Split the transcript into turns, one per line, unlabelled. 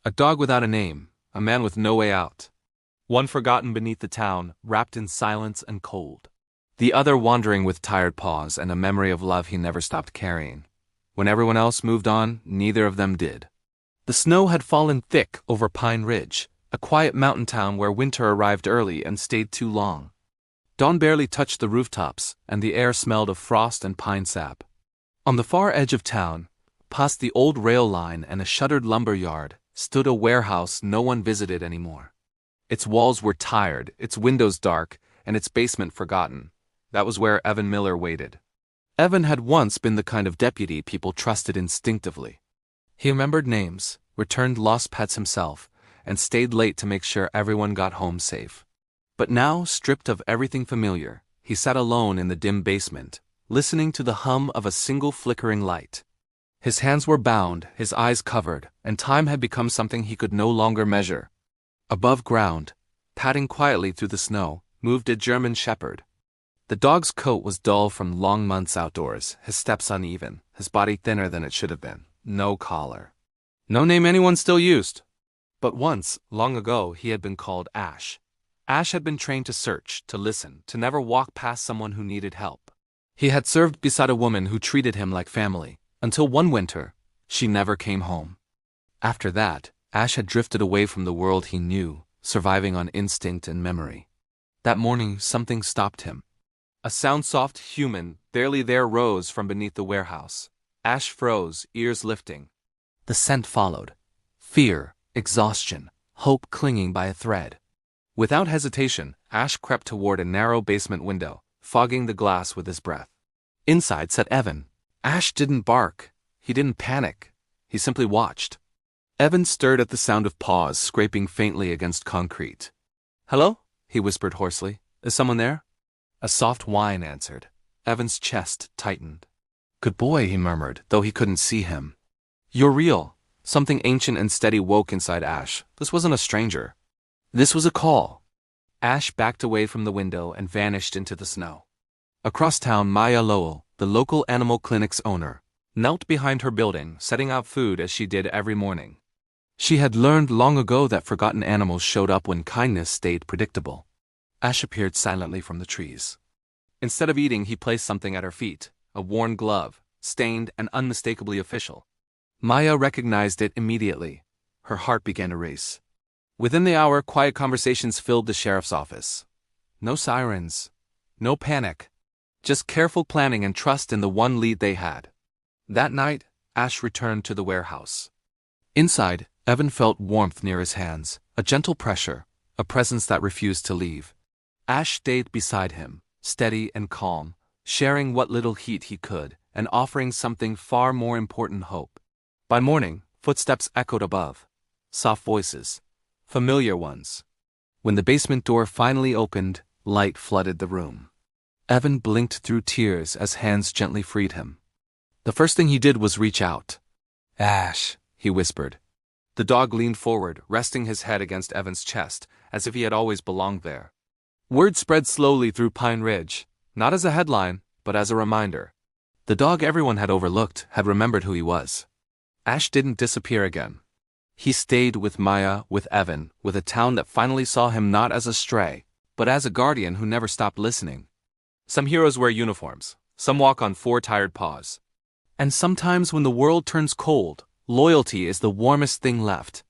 A dog without a name, a man with no way out. One forgotten beneath the town, wrapped in silence and cold. The other wandering with tired paws and a memory of love he never stopped carrying. When everyone else moved on, neither of them did. The snow had fallen thick over Pine Ridge, a quiet mountain town where winter arrived early and stayed too long. Dawn barely touched the rooftops, and the air smelled of frost and pine sap. On the far edge of town, past the old rail line and a shuttered lumber yard, stood a warehouse no one visited anymore. Its walls were tired, its windows dark, and its basement forgotten. That was where Evan Miller waited. Evan had once been the kind of deputy people trusted instinctively. He remembered names, returned lost pets himself, and stayed late to make sure everyone got home safe. But now, stripped of everything familiar, he sat alone in the dim basement, listening to the hum of a single flickering light. His hands were bound, his eyes covered, and time had become something he could no longer measure. Above ground, padding quietly through the snow, moved a German shepherd. The dog's coat was dull from long months outdoors, his steps uneven, his body thinner than it should have been. No collar. No name anyone still used. But once, long ago, he had been called Ash. Ash had been trained to search, to listen, to never walk past someone who needed help. He had served beside a woman who treated him like family, until one winter, she never came home. After that, Ash had drifted away from the world he knew, surviving on instinct and memory. That morning, something stopped him. A sound-soft human, barely there, rose from beneath the warehouse. Ash froze, ears lifting. The scent followed. Fear, exhaustion, hope clinging by a thread. Without hesitation, Ash crept toward a narrow basement window, fogging the glass with his breath. Inside sat Evan. Ash didn't bark. He didn't panic. He simply watched. Evan stirred at the sound of paws scraping faintly against concrete. "Hello?" he whispered hoarsely. "Is someone there?" A soft whine answered. Evan's chest tightened. "Good boy," he murmured, though he couldn't see him. "You're real." Something ancient and steady woke inside Ash. This wasn't a stranger. This was a call. Ash backed away from the window and vanished into the snow. Across town, Maya Lowell, the local animal clinic's owner, knelt behind her building, setting out food as she did every morning. She had learned long ago that forgotten animals showed up when kindness stayed predictable. Ash appeared silently from the trees. Instead of eating, he placed something at her feet, a worn glove, stained and unmistakably official. Maya recognized it immediately. Her heart began to race. Within the hour, quiet conversations filled the sheriff's office. No sirens. No panic. Just careful planning and trust in the one lead they had. That night, Ash returned to the warehouse. Inside, Evan felt warmth near his hands, a gentle pressure, a presence that refused to leave. Ash stayed beside him, steady and calm, sharing what little heat he could, and offering something far more important: hope. By morning, footsteps echoed above. Soft voices. Familiar ones. When the basement door finally opened, light flooded the room. Evan blinked through tears as hands gently freed him. The first thing he did was reach out. "Ash," he whispered. The dog leaned forward, resting his head against Evan's chest, as if he had always belonged there. Word spread slowly through Pine Ridge, not as a headline, but as a reminder. The dog everyone had overlooked had remembered who he was. Ash didn't disappear again. He stayed with Maya, with Evan, with a town that finally saw him not as a stray, but as a guardian who never stopped listening. Some heroes wear uniforms, some walk on four tired paws. And sometimes when the world turns cold, loyalty is the warmest thing left.